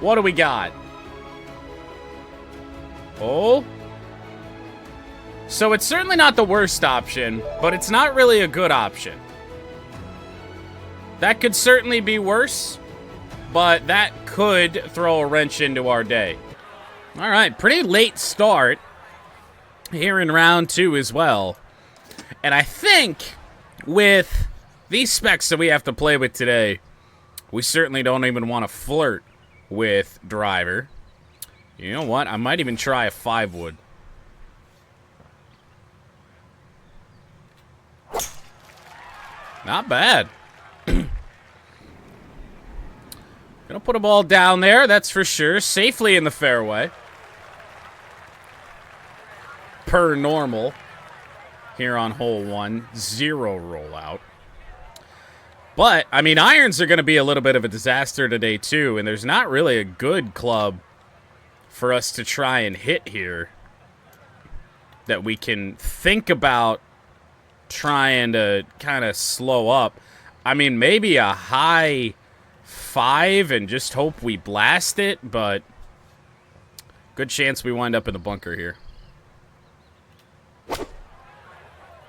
What do we got? Oh. So it's certainly not the worst option, but it's not really a good option. That could certainly be worse, but that could throw a wrench into our day. All right, pretty late start here in round 2 as well. And I think with these specs that we have to play with today, we certainly don't even want to flirt with driver. You know what? I might even try a 5-wood. Not bad. Gonna put a ball down there, that's for sure. Safely in the fairway. Per normal. Here on hole 1. 0 rollout. But, I mean, irons are going to be a little bit of a disaster today, too. And there's not really a good club for us to try and hit here that we can think about trying to kind of slow up. I mean, maybe a high 5 and just hope we blast it, but good chance we wind up in the bunker here.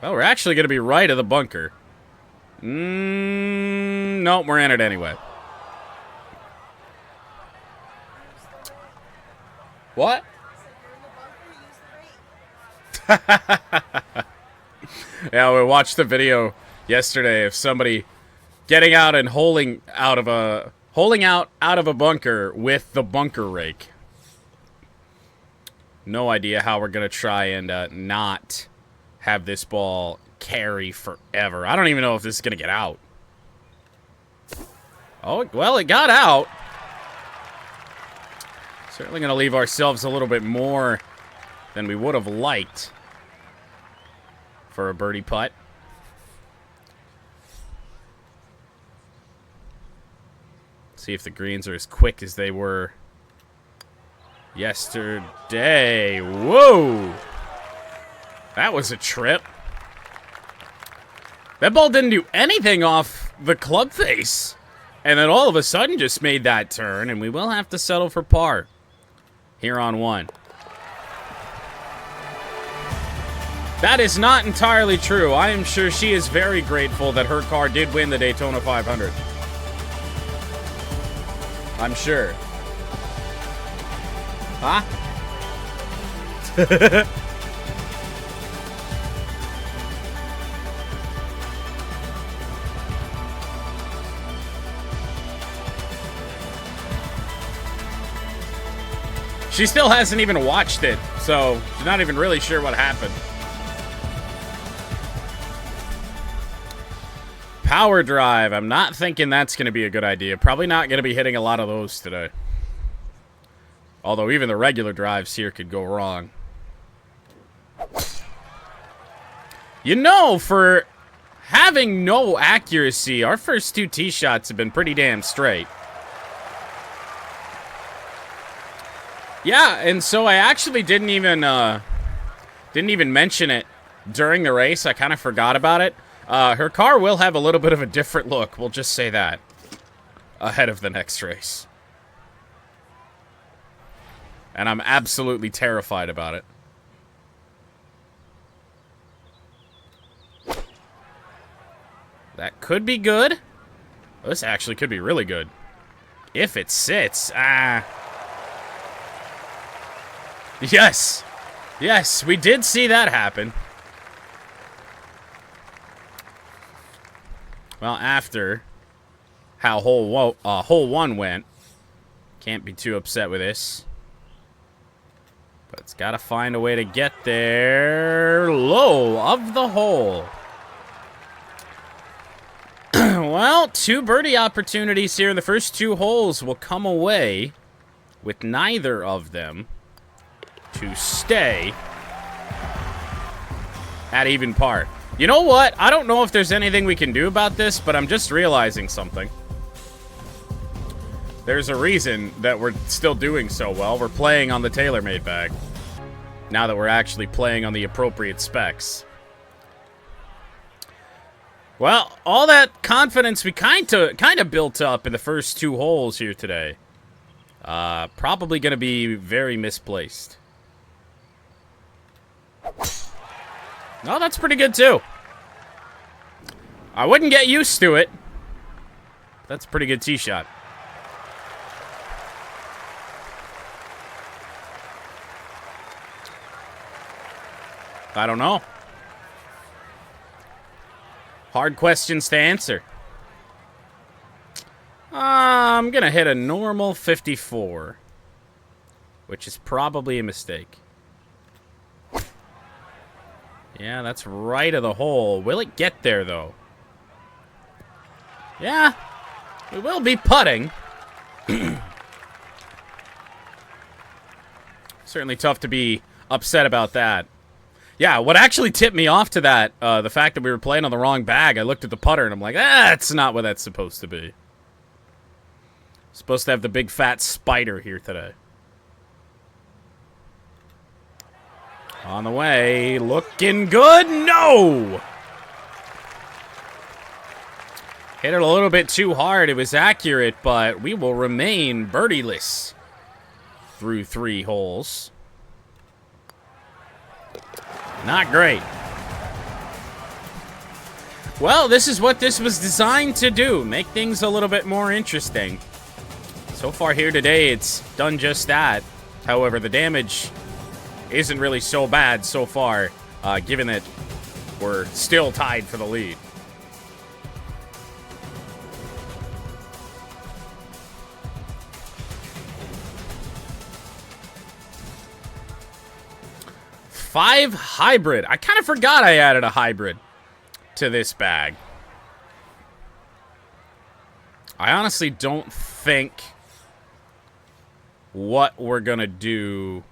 Well, we're actually going to be right of the bunker. Nope, we're in it anyway. What? Yeah, we watched the video yesterday of somebody getting out and holing out of a bunker with the bunker rake. No idea how we're gonna try and not have this ball carry forever. I don't even know if this is gonna get out. Oh, well, it got out. Certainly gonna leave ourselves a little bit more than we would have liked for a birdie putt. See if the greens are as quick as they were yesterday. Whoa! That was a trip. That ball didn't do anything off the club face. And then all of a sudden just made that turn, and we will have to settle for par here on 1. That is not entirely true. I am sure she is very grateful that her car did win the Daytona 500. I'm sure. Huh? She still hasn't even watched it, so she's not even really sure what happened. Power drive. I'm not thinking that's going to be a good idea. Probably not going to be hitting a lot of those today. Although even the regular drives here could go wrong. You know, for having no accuracy, our first 2 tee shots have been pretty damn straight. Yeah, and so I actually didn't even mention it during the race. I kind of forgot about it. Her car will have a little bit of a different look. We'll just say that ahead of the next race. And I'm absolutely terrified about it. That could be good. This actually could be really good. If it sits. Yes. Yes, we did see that happen. Well, after how hole 1 went, can't be too upset with this. But it's got to find a way to get there. Low of the hole. Well, 2 birdie opportunities here in the first 2 holes will come away with neither of them to stay at even par. You know what? I don't know if there's anything we can do about this, but I'm just realizing something. There's a reason that we're still doing so well. We're playing on the TaylorMade bag. Now that we're actually playing on the appropriate specs. Well, all that confidence we kind of built up in the first 2 holes here today Probably going to be very misplaced. No, that's pretty good, too. I wouldn't get used to it. That's a pretty good tee shot. I don't know. Hard questions to answer. I'm going to hit a normal 54, which is probably a mistake. Yeah, that's right of the hole. Will it get there, though? Yeah, we will be putting. Certainly tough to be upset about that. Yeah, what actually tipped me off to that, the fact that we were playing on the wrong bag, I looked at the putter and I'm like, that's not what that's supposed to be. Supposed to have the big fat spider here today. On the way, looking good. No! Hit it a little bit too hard. It was accurate, but we will remain birdieless through 3 holes. Not great. Well, this is what this was designed to do. Make things a little bit more interesting. So far here today, it's done just that. However, the damage isn't really so bad so far, given that we're still tied for the lead. Five hybrid. I kind of forgot I added a hybrid to this bag. I honestly don't think what we're gonna do.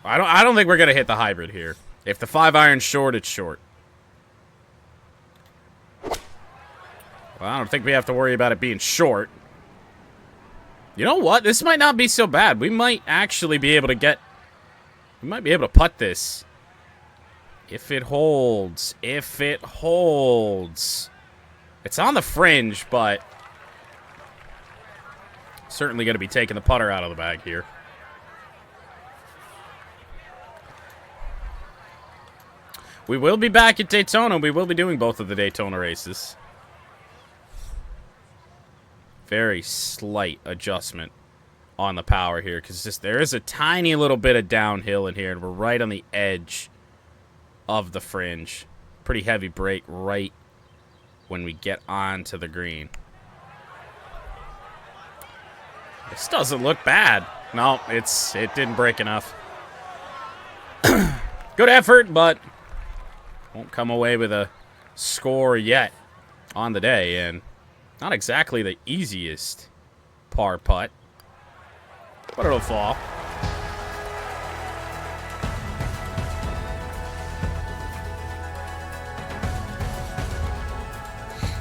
I don't think we're gonna hit the hybrid here. If the 5-iron's short, it's short. Well, I don't think we have to worry about it being short. You know what? This might not be so bad. We might actually be able to get... We might be able to putt this. If it holds. If it holds. It's on the fringe, but... Certainly going to be taking the putter out of the bag here. We will be back at Daytona. We will be doing both of the Daytona races. Very slight adjustment on the power here, because there is a tiny little bit of downhill in here, and we're right on the edge of the fringe. Pretty heavy break right when we get onto the green. This doesn't look bad. No, it didn't break enough. Good effort, but won't come away with a score yet on the day, and not exactly the easiest par putt. But it'll fall.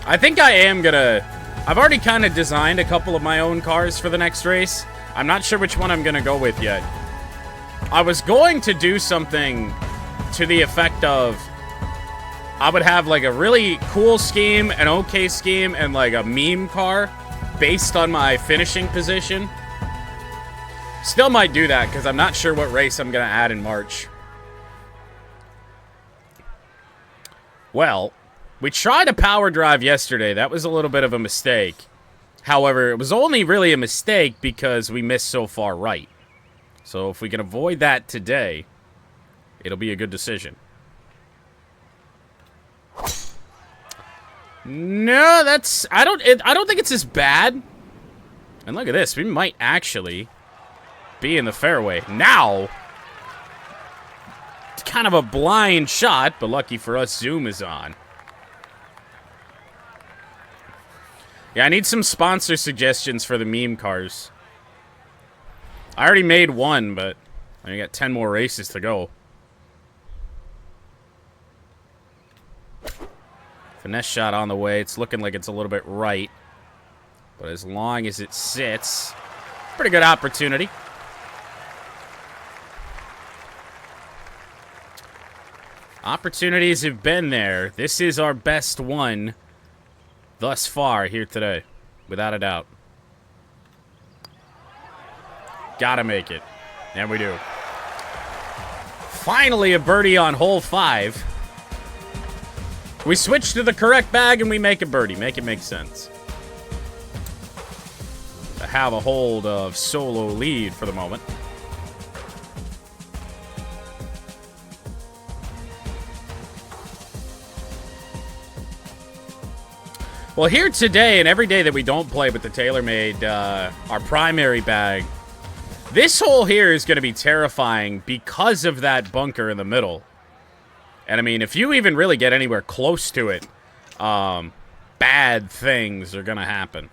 I think I am gonna... I've already kind of designed a couple of my own cars for the next race. I'm not sure which one I'm gonna go with yet. I was going to do something to the effect of... I would have like a really cool scheme, an okay scheme, and like a meme car based on my finishing position. Still might do that, because I'm not sure what race I'm going to add in March. Well, we tried a power drive yesterday. That was a little bit of a mistake. However, it was only really a mistake because we missed so far right. So if we can avoid that today, it'll be a good decision. No, that's... I don't think it's as bad. And look at this. We might actually... be in the fairway. Now, it's kind of a blind shot, but lucky for us, Zoom is on. Yeah, I need some sponsor suggestions for the meme cars. I already made one, but I got 10 more races to go. Finesse shot on the way. It's looking like it's a little bit right. But as long as it sits, pretty good opportunity. Opportunities have been there. This is our best one thus far here today, without a doubt. Gotta make it. And we do. Finally a birdie on hole 5. We switch to the correct bag and we make a birdie. Make it make sense. To have a hold of solo lead for the moment. Well, here today and every day that we don't play with the TaylorMade, our primary bag, this hole here is going to be terrifying because of that bunker in the middle. And, I mean, if you even really get anywhere close to it, bad things are going to happen.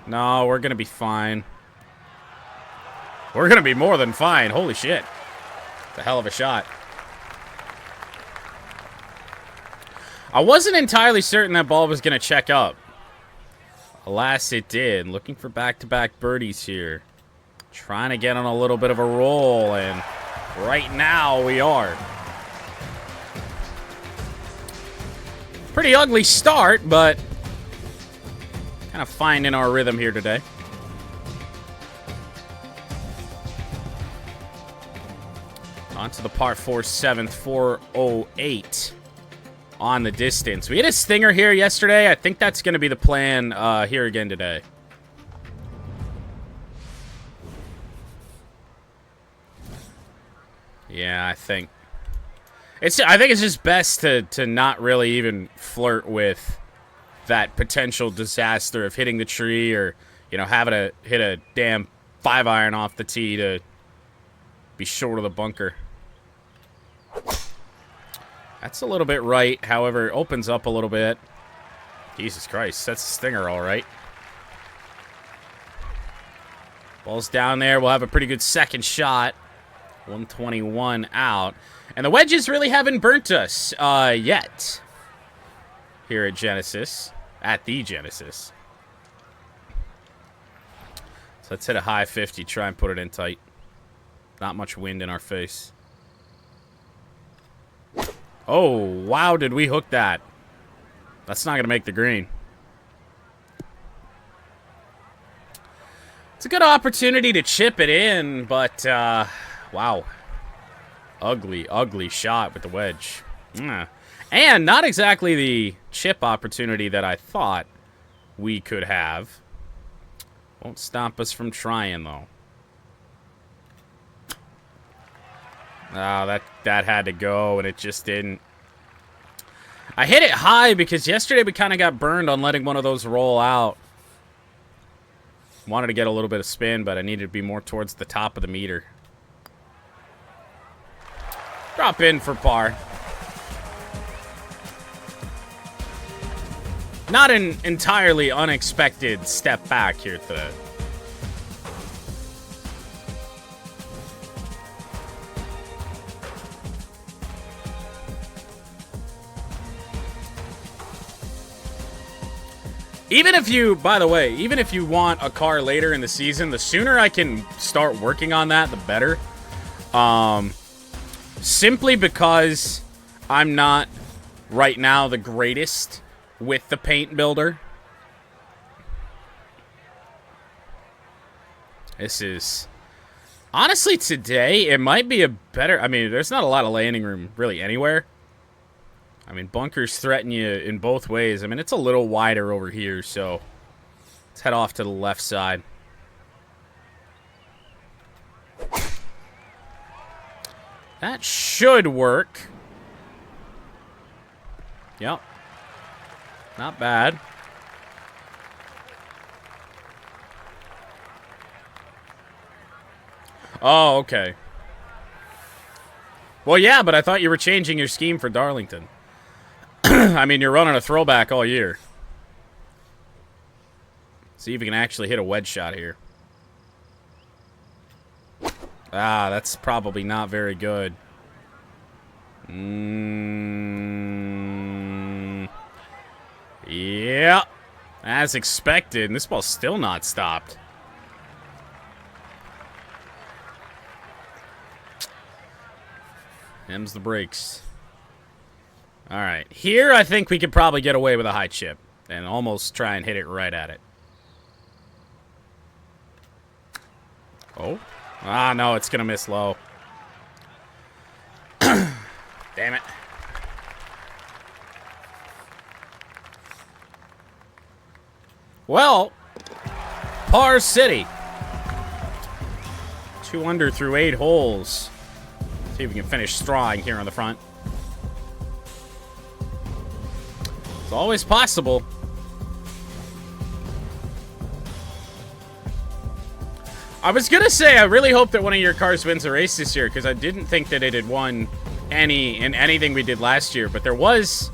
No, we're going to be fine. We're going to be more than fine. Holy shit. It's a hell of a shot. I wasn't entirely certain that ball was going to check up. Alas, it did. Looking for back-to-back birdies here. Trying to get on a little bit of a roll, and right now we are. Pretty ugly start, but kind of finding our rhythm here today. On to the par 4 7th, 408 on the distance. We had a stinger here yesterday. I think that's going to be the plan here again today. Yeah, I think it's just best to not really even flirt with that potential disaster of hitting the tree or, you know, having to hit a damn 5-iron off the tee to be short of the bunker. That's a little bit right. However, it opens up a little bit. Jesus Christ, that's a stinger, all right. Ball's down there. We'll have a pretty good second shot. 121 out. And the wedges really haven't burnt us yet here at Genesis. At the Genesis. So let's hit a high 50. Try and put it in tight. Not much wind in our face. Oh, wow, did we hook that? That's not going to make the green. It's a good opportunity to chip it in, but, wow. Ugly, ugly shot with the wedge. And not exactly the chip opportunity that I thought we could have. Won't stop us from trying, though. Oh, that had to go, and it just didn't. I hit it high because yesterday we kind of got burned on letting one of those roll out. Wanted to get a little bit of spin, but I needed to be more towards the top of the meter. Drop in for par. Not an entirely unexpected step back here today. Even if you, by the way, even if you want a car later in the season, the sooner I can start working on that, the better. Simply because I'm not, right now, the greatest with the paint builder. This is, honestly, today, it might be a better, I mean, there's not a lot of landing room really anywhere. I mean, bunkers threaten you in both ways. I mean, it's a little wider over here, so let's head off to the left side. That should work. Yep. Not bad. Oh, okay. Well, yeah, but I thought you were changing your scheme for Darlington. I mean, you're running a throwback all year. See if you can actually hit a wedge shot here. Ah, that's probably not very good. Yeah. As expected. And this ball's still not stopped. Them's the brakes. All right. Here, I think we could probably get away with a high chip and almost try and hit it right at it. Oh. Ah, no, it's going to miss low. Damn it. Well, par city. 2 under through 8 holes. See if we can finish strong here on the front. It's always possible. I was going to say, I really hope that one of your cars wins a race this year, because I didn't think that it had won anything we did last year. But there was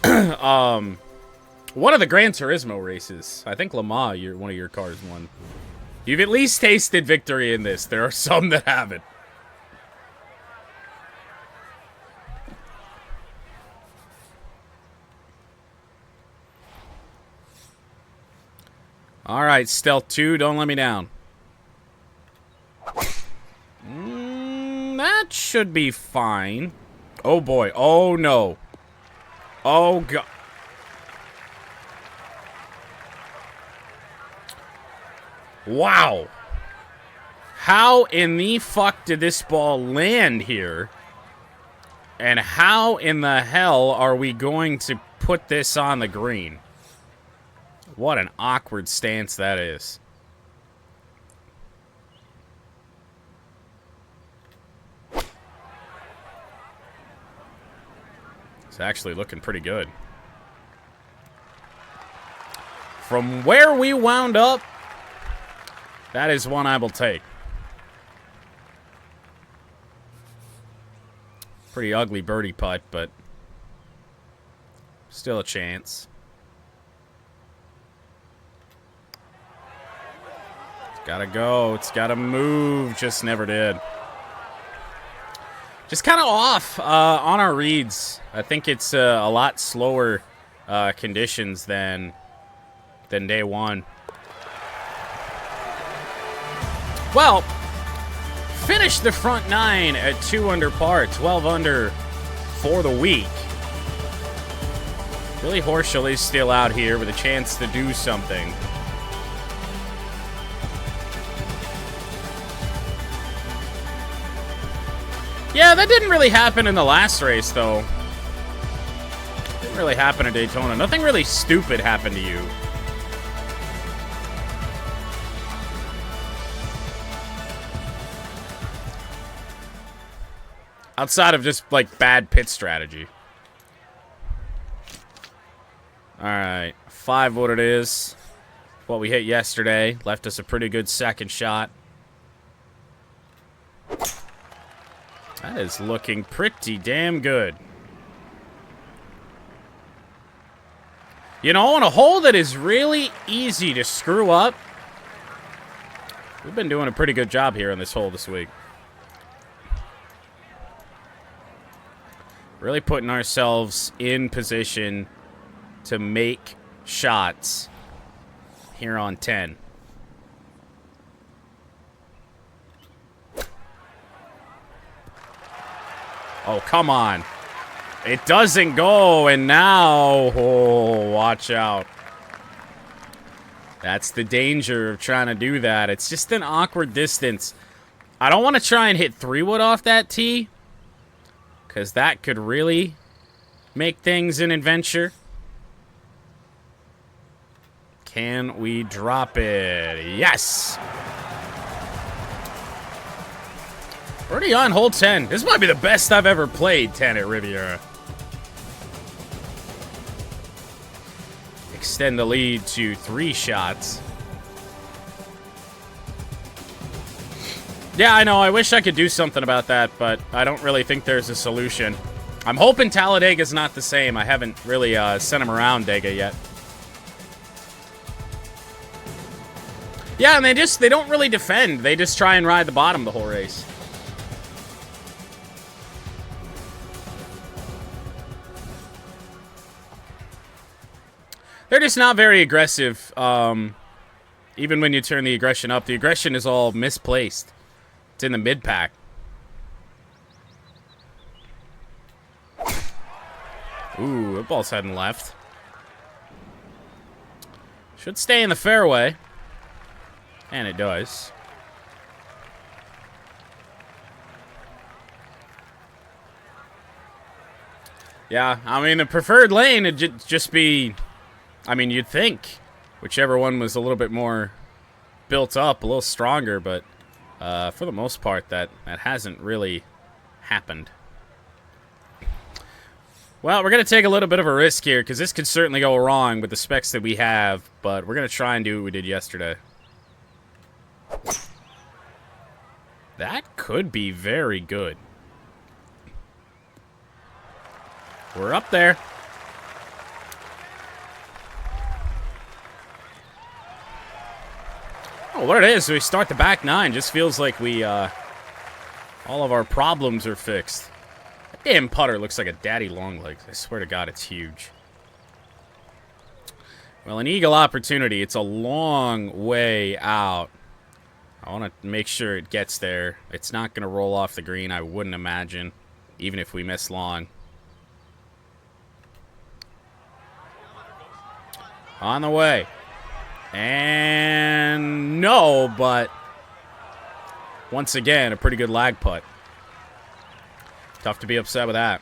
one of the Gran Turismo races. I think Le Mans, one of your cars won. You've at least tasted victory in this. There are some that haven't. All right, Stealth 2, don't let me down. That should be fine. Oh, boy. Oh, no. Oh, God. Wow. How in the fuck did this ball land here? And how in the hell are we going to put this on the green? What an awkward stance that is. It's actually looking pretty good. From where we wound up, that is one I will take. Pretty ugly birdie putt, but still a chance. It's gotta go. It's gotta move. Just never did. Just kind of off on our reads. I think it's a lot slower conditions than day one. Well, finished the front 9 at 2 under par, 12 under for the week. Billy Horschel is still out here with a chance to do something. Yeah, that didn't really happen in the last race, though. Didn't really happen at Daytona. Nothing really stupid happened to you. Outside of just, like, bad pit strategy. Alright. 5 what it is. What we hit yesterday. Left us a pretty good second shot. That is looking pretty damn good. You know, on a hole that is really easy to screw up, we've been doing a pretty good job here on this hole this week. Really putting ourselves in position to make shots here on 10. Oh, come on. It doesn't go, and now, oh, watch out. That's the danger of trying to do that. It's just an awkward distance. I don't want to try and hit 3-wood off that tee, because that could really make things an adventure. Can we drop it? Yes! Already on hole 10. This might be the best I've ever played 10 at Riviera. Extend the lead to 3 shots. Yeah, I know. I wish I could do something about that, but I don't really think there's a solution. I'm hoping Talladega's not the same. I haven't really sent him around Dega yet. Yeah, and they don't really defend. They just try and ride the bottom the whole race. They're just not very aggressive. Even when you turn the aggression up, the aggression is all misplaced. It's in the mid-pack. Ooh, the ball's heading left. Should stay in the fairway. And it does. Yeah, I mean, the preferred lane would just be... I mean, you'd think whichever one was a little bit more built up, a little stronger, but for the most part, that hasn't really happened. Well, we're going to take a little bit of a risk here, because this could certainly go wrong with the specs that we have, but we're going to try and do what we did yesterday. That could be very good. We're up there. Oh, what it is, we start the back nine. Just feels like we, all of our problems are fixed. That damn putter looks like a daddy long legs. I swear to God, it's huge. Well, an eagle opportunity. It's a long way out. I want to make sure it gets there. It's not going to roll off the green, I wouldn't imagine, even if we miss long. On the way. And no, but once again, a pretty good lag putt. Tough to be upset with that.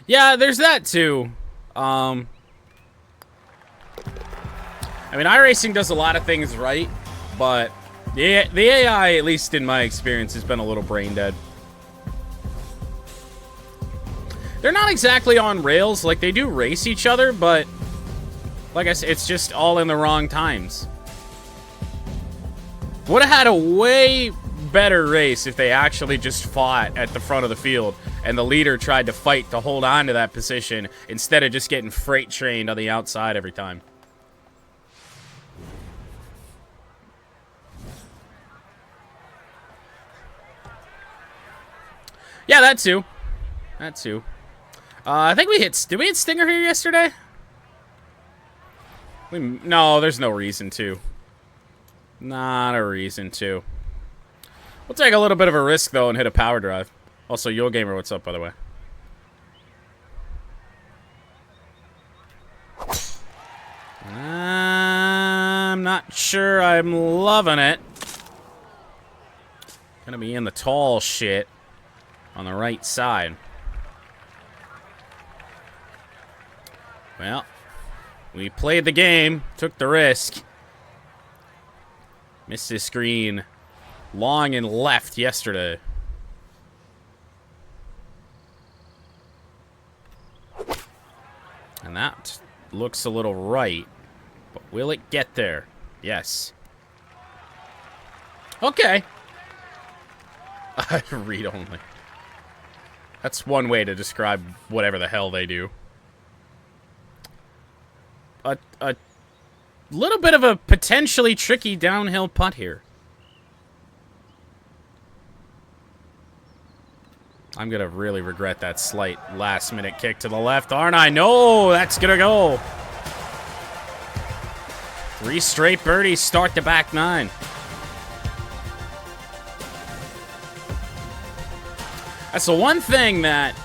Yeah, there's that too. I mean, iRacing does a lot of things right, but the AI, at least in my experience, has been a little brain dead. They're not exactly on rails. Like, they do race each other, but like I said, it's just all in the wrong times. Would have had a way better race if they actually just fought at the front of the field and the leader tried to fight to hold on to that position instead of just getting freight trained on the outside every time. Yeah, that too. That too. I think we hit... Did we hit Stinger here yesterday? No, there's no reason to. Not a reason to. We'll take a little bit of a risk, though, and hit a power drive. Also, Yo Gamer, what's up, by the way? I'm not sure I'm loving it. Gonna be in the tall shit on the right side. Well, we played the game, took the risk. Missed this green long and left yesterday. And that looks a little right. But will it get there? Yes. Okay. Read only. That's one way to describe whatever the hell they do. A little bit of a potentially tricky downhill putt here. I'm going to really regret that slight last-minute kick to the left, aren't I? No, that's going to go. 3 straight birdies start the back nine. That's the one thing that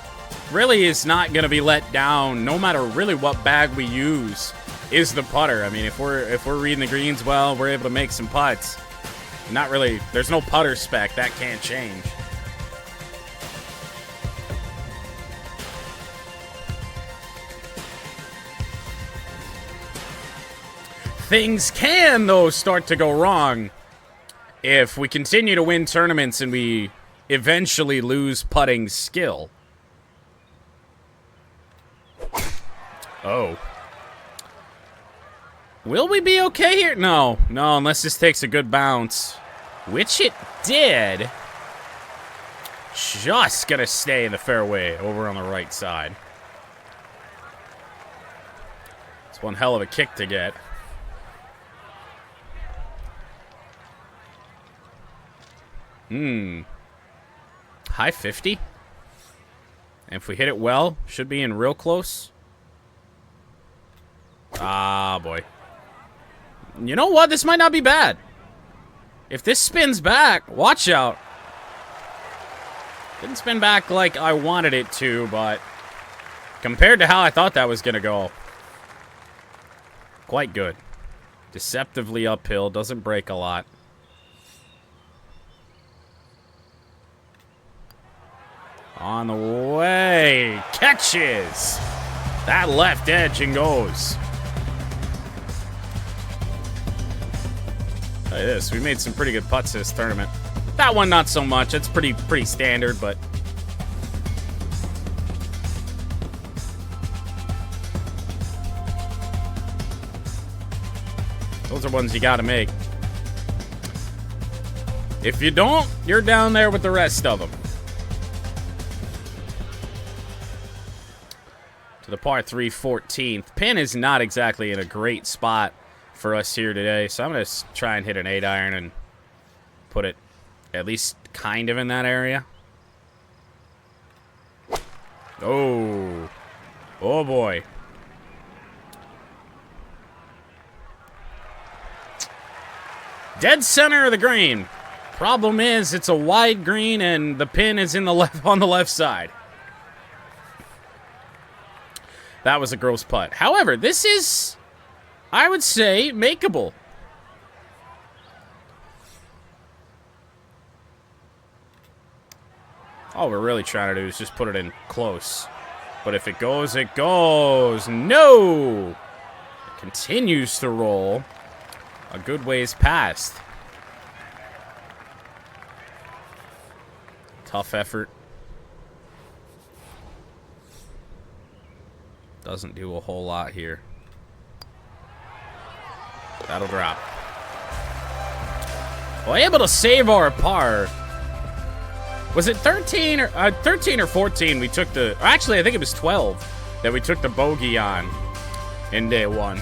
really is not going to be let down, no matter really what bag we use, is the putter. I mean, if we're reading the greens well, we're able to make some putts. Not really. There's no putter spec that can't change. Things can, though, start to go wrong if we continue to win tournaments and we eventually lose putting skill. Oh. Will we be okay here? No. No, unless this takes a good bounce. Which it did. Just gonna stay in the fairway over on the right side. It's one hell of a kick to get. High 50. And if we hit it well, should be in real close. Ah, boy. You know what? This might not be bad. If this spins back, watch out. Didn't spin back like I wanted it to, but compared to how I thought that was going to go, quite good. Deceptively uphill, doesn't break a lot. On the way, catches that left edge and goes. Look at this, we made some pretty good putts this tournament. That one, not so much. It's pretty standard, but those are ones you got to make. If you don't, you're down there with the rest of them. To the par 3 14th. Pin is not exactly in a great spot for us here today, so I'm going to try and hit an 8-iron and put it at least kind of in that area. Oh. Oh, boy. Dead center of the green. Problem is, it's a wide green and the pin is in the on the left side. That was a gross putt. However, this is, I would say, makeable. All we're really trying to do is just put it in close. But if it goes, it goes. No! It continues to roll. A good ways past. Tough effort. Doesn't do a whole lot here. That'll drop. Well, able to save our par. Was it 13 or 14 we took the... Actually, I think it was 12 that we took the bogey on in day one.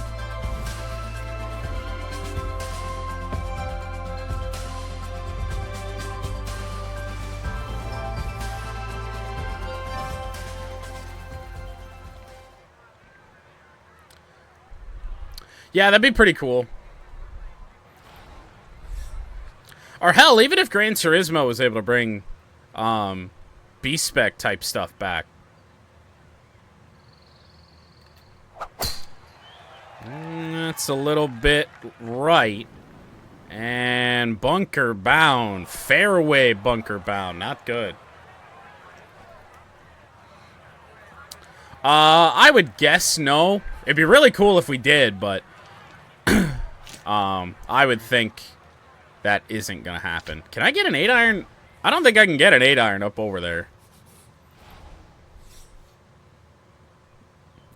Yeah, that'd be pretty cool. Or hell, even if Gran Turismo was able to bring B-Spec type stuff back. That's a little bit right. And bunker bound. Fairway bunker bound. Not good. I would guess no. It'd be really cool if we did, but I would think that isn't going to happen. Can I get an 8-iron? I don't think I can get an 8-iron up over there.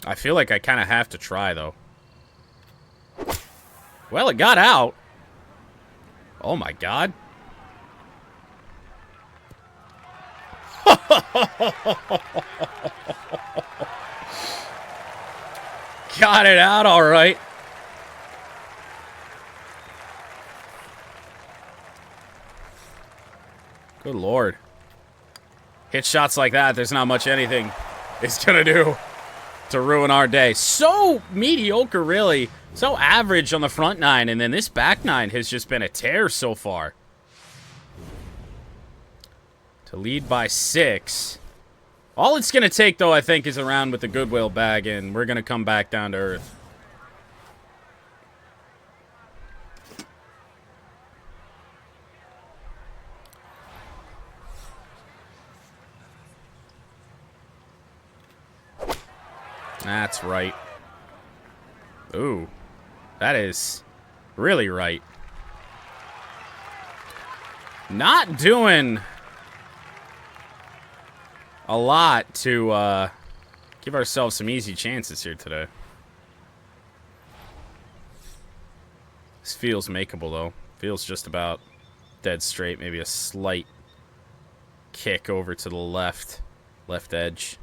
I feel like I kind of have to try, though. Well, it got out. Oh, my God. Got it out all right. Good Lord. Hit shots like that, there's not much anything is going to do to ruin our day. So mediocre, really. So average on the front nine, and then this back nine has just been a tear so far. To lead by 6. All it's going to take, though, I think, is a round with the Goodwill bag, and we're going to come back down to earth. That's right. Ooh. That is really right. Not doing a lot to give ourselves some easy chances here today. This feels makeable, though. Feels just about dead straight. Maybe a slight kick over to the left edge.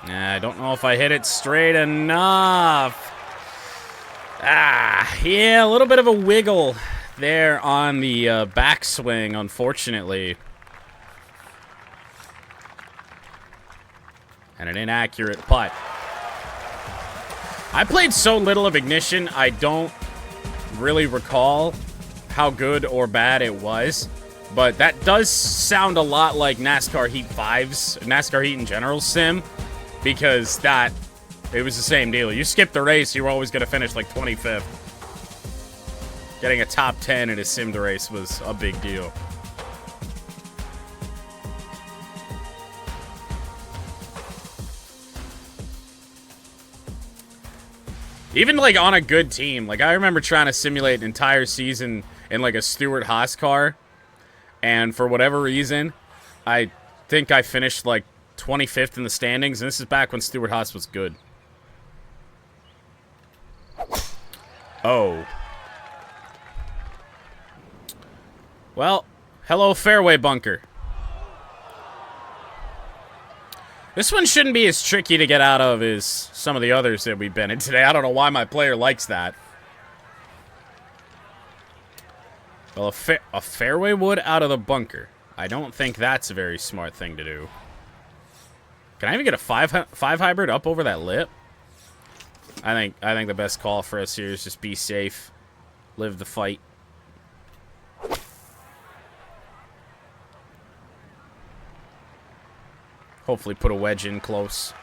I don't know if I hit it straight enough. Yeah, a little bit of a wiggle there on the backswing, unfortunately. And an inaccurate putt. I played so little of Ignition, I don't really recall how good or bad it was. But that does sound a lot like NASCAR Heat 5's, NASCAR Heat in general sim, because it was the same deal. You skipped the race, you were always going to finish like 25th. Getting a top 10 in a simmed race was a big deal. Even like on a good team, like I remember trying to simulate an entire season in like a Stewart-Haas car, and for whatever reason, I think I finished like 25th in the standings, and this is back when Stewart-Haas was good. Oh. Well, hello fairway bunker. This one shouldn't be as tricky to get out of as some of the others that we've been in today. I don't know why my player likes that. Well, a fairway wood out of the bunker. I don't think that's a very smart thing to do. Can I even get a five hybrid up over that lip? I think the best call for us here is just be safe. Live the fight. Hopefully put a wedge in close.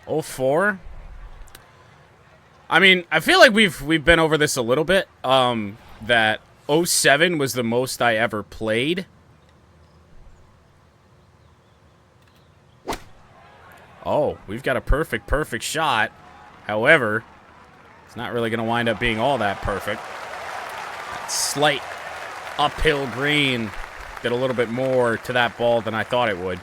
Oh, 4. I mean, I feel like we've been over this a little bit. That 07 was the most I ever played. Oh, we've got a perfect shot. However, it's not really going to wind up being all that perfect. That slight uphill green did a little bit more to that ball than I thought it would.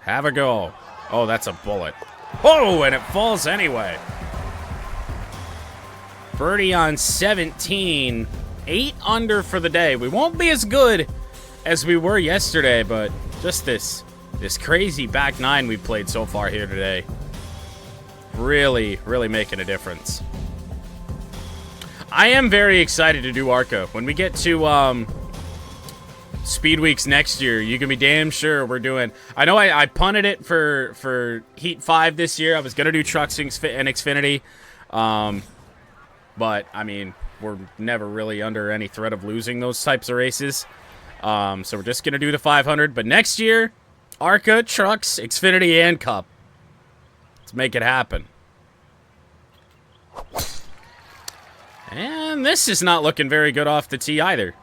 Have a go. Oh, that's a bullet. Oh, and it falls anyway. Birdie on 17. 8 under for the day. We won't be as good as we were yesterday, but just this crazy back 9 we've played so far here today. Really making a difference. I am very excited to do ARCA. When we get to Speed Weeks next year, you can be damn sure we're doing... I know I punted it for Heat 5 this year. I was going to do Trucks and Xfinity. But, I mean, we're never really under any threat of losing those types of races. So we're just going to do the 500. But next year, ARCA, Trucks, Xfinity, and Cup. Let's make it happen. And this is not looking very good off the tee either.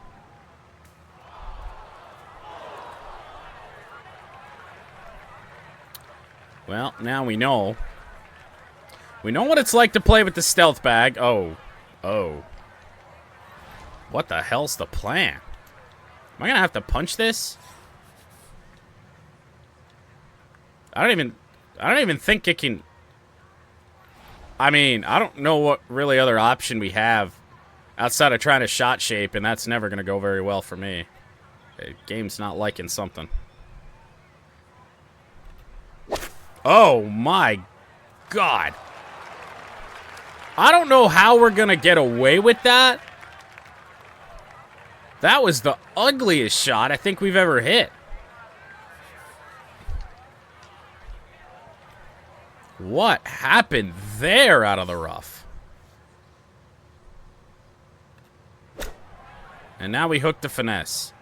Well, now we know. We know what it's like to play with the stealth bag. Oh. What the hell's the plan? Am I gonna have to punch this? I don't even think it can... I mean, I don't know what really other option we have outside of trying to shot shape, and that's never gonna go very well for me. The game's not liking something. Oh my God. I don't know how we're gonna get away with that. That was the ugliest shot I think we've ever hit. What happened there out of the rough? And now we hooked the finesse.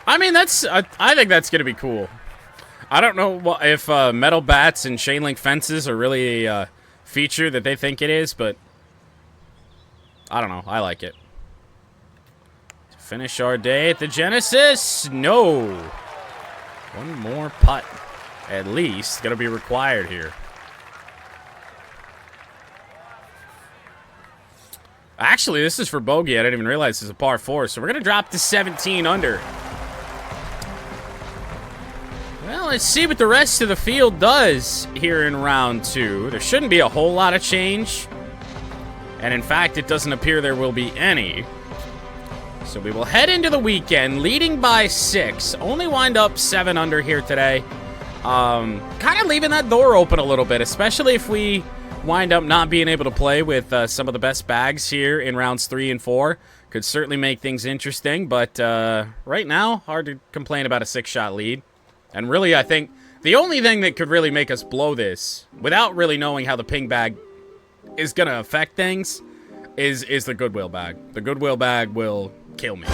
I mean, I think that's going to be cool. I don't know if metal bats and chain link fences are really a feature that they think it is, but I don't know. I like it. To finish our day at the Genesis, no. One more putt, at least, going to be required here. Actually, this is for bogey. I didn't even realize this is a par 4, so we're going to drop to 17 under. Well, let's see what the rest of the field does here in round 2. There shouldn't be a whole lot of change. And in fact, it doesn't appear there will be any. So we will head into the weekend leading by 6. Only wind up 7 under here today. Kind of leaving that door open a little bit, especially if we wind up not being able to play with some of the best bags here in rounds 3 and 4. Could certainly make things interesting, but right now, hard to complain about a 6-shot lead. And really, I think the only thing that could really make us blow this, without really knowing how the ping bag is going to affect things, is the Goodwill bag. The Goodwill bag will kill me.